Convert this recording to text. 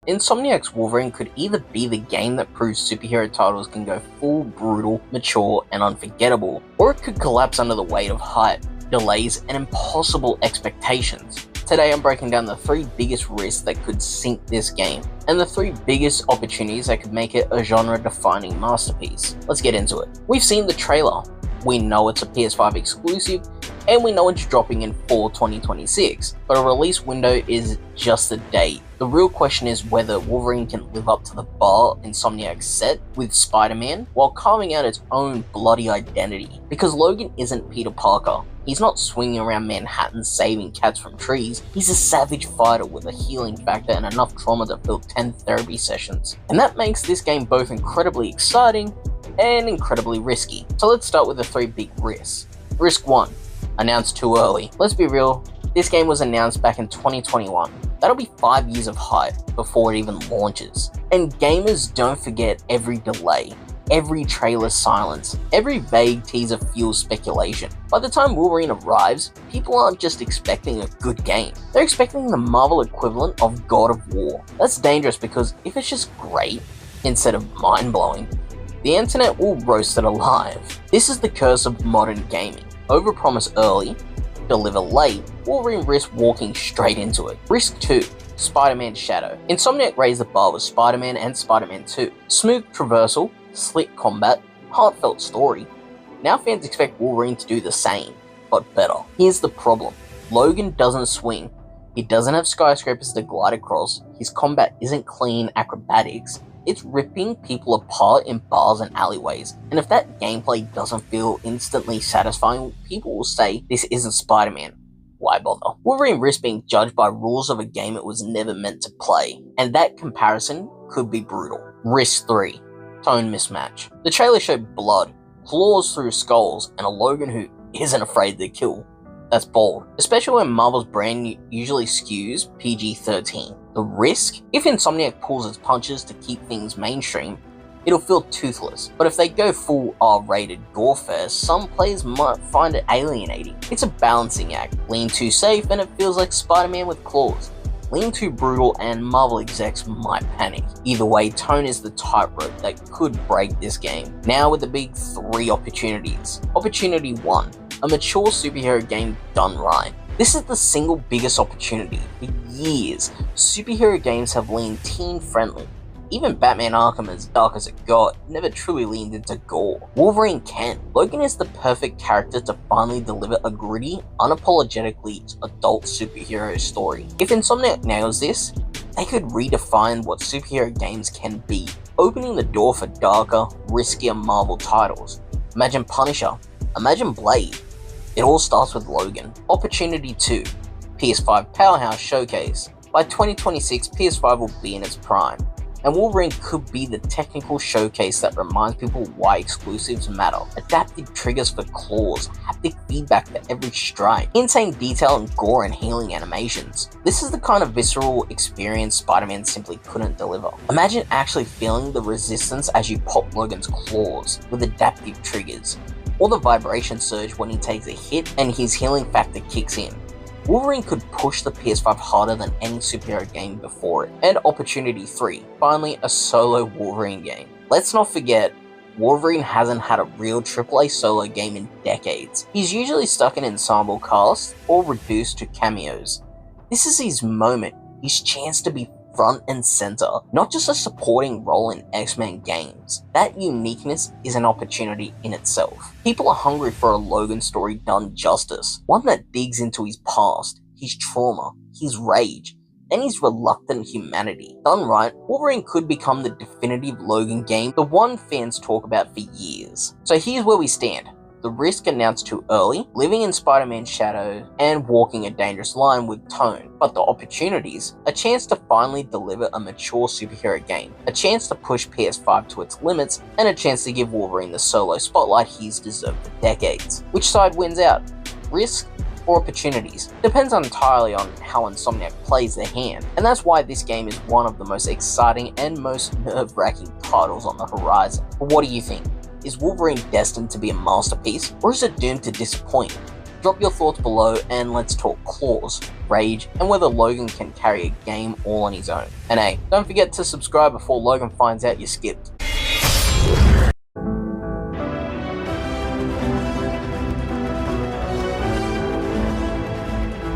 Insomniac's Wolverine could either be the game that proves superhero titles can go full brutal, mature, and unforgettable, or it could collapse under the weight of hype, delays, and impossible expectations. Today I'm breaking down the 3 biggest risks that could sink this game, and the 3 biggest opportunities that could make it a genre-defining masterpiece. Let's get into it. We've seen the trailer, we know it's a PS5 exclusive, and we know it's dropping in fall 2026, but a release window is just a date. The real question is whether Wolverine can live up to the bar Insomniac set with Spider-Man while carving out its own bloody identity. Because Logan isn't Peter Parker. He's not swinging around Manhattan saving cats from trees. He's a savage fighter with a healing factor and enough trauma to fill 10 therapy sessions. And that makes this game both incredibly exciting and incredibly risky. So let's start with the 3 big risks. Risk 1. Announced too early. Let's be real, this game was announced back in 2021. That'll be 5 years of hype before it even launches. And gamers don't forget every delay, every trailer silence, every vague teaser fuels speculation. By the time Wolverine arrives, people aren't just expecting a good game. They're expecting the Marvel equivalent of God of War. That's dangerous because if it's just great instead of mind-blowing, the internet will roast it alive. This is the curse of modern gaming. Overpromise early, deliver late, Wolverine risks walking straight into it. Risk 2. Spider-Man Shadow. Insomniac raised the bar with Spider-Man and Spider-Man 2. Smooth traversal, slick combat, heartfelt story. Now fans expect Wolverine to do the same, but better. Here's the problem. Logan doesn't swing. He doesn't have skyscrapers to glide across. His combat isn't clean acrobatics. It's ripping people apart in bars and alleyways, and if that gameplay doesn't feel instantly satisfying, people will say this isn't Spider-Man. Why bother? Wolverine risks being judged by rules of a game it was never meant to play, and that comparison could be brutal. Risk 3. Tone mismatch. The trailer showed blood, claws through skulls, and a Logan who isn't afraid to kill. That's bold, especially when Marvel's brand usually skews PG-13. The risk? If Insomniac pulls its punches to keep things mainstream, it'll feel toothless. But if they go full R-rated gore fest, some players might find it alienating. It's a balancing act. Lean too safe and it feels like Spider-Man with claws. Lean too brutal and Marvel execs might panic. Either way, tone is the tightrope that could break this game. Now with the big 3 opportunities. Opportunity 1. A mature superhero game done right. This is the single biggest opportunity. For years, superhero games have leaned teen-friendly. Even Batman Arkham, as dark as it got, never truly leaned into gore. Wolverine can. Logan is the perfect character to finally deliver a gritty, unapologetically adult superhero story. If Insomniac nails this, they could redefine what superhero games can be, opening the door for darker, riskier Marvel titles. Imagine Punisher. Imagine Blade. It all starts with Logan. Opportunity 2. PS5 Powerhouse Showcase. By 2026, PS5 will be in its prime, and Wolverine could be the technical showcase that reminds people why exclusives matter. Adaptive triggers for claws, haptic feedback for every strike, insane detail and gore and healing animations. This is the kind of visceral experience Spider-Man simply couldn't deliver. Imagine actually feeling the resistance as you pop Logan's claws with adaptive triggers, or the vibration surge when he takes a hit and his healing factor kicks in. Wolverine could push the PS5 harder than any superhero game before it. And opportunity 3, finally a solo Wolverine game. Let's not forget, Wolverine hasn't had a real AAA solo game in decades. He's usually stuck in ensemble casts or reduced to cameos. This is his moment, his chance to be front and center, not just a supporting role in X-Men games. That uniqueness is an opportunity in itself. People are hungry for a Logan story done justice, one that digs into his past, his trauma, his rage, and his reluctant humanity. Done right, Wolverine could become the definitive Logan game, the one fans talk about for years. So here's where we stand. The risk announced too early, living in Spider-Man's shadow, and walking a dangerous line with tone. But the opportunities, a chance to finally deliver a mature superhero game, a chance to push PS5 to its limits, and a chance to give Wolverine the solo spotlight he's deserved for decades. Which side wins out? Risk or opportunities? Depends entirely on how Insomniac plays their hand, and that's why this game is one of the most exciting and most nerve-wracking titles on the horizon. But what do you think? Is Wolverine destined to be a masterpiece, or is it doomed to disappoint? Drop your thoughts below and let's talk claws, rage, and whether Logan can carry a game all on his own. And hey, don't forget to subscribe before Logan finds out you skipped.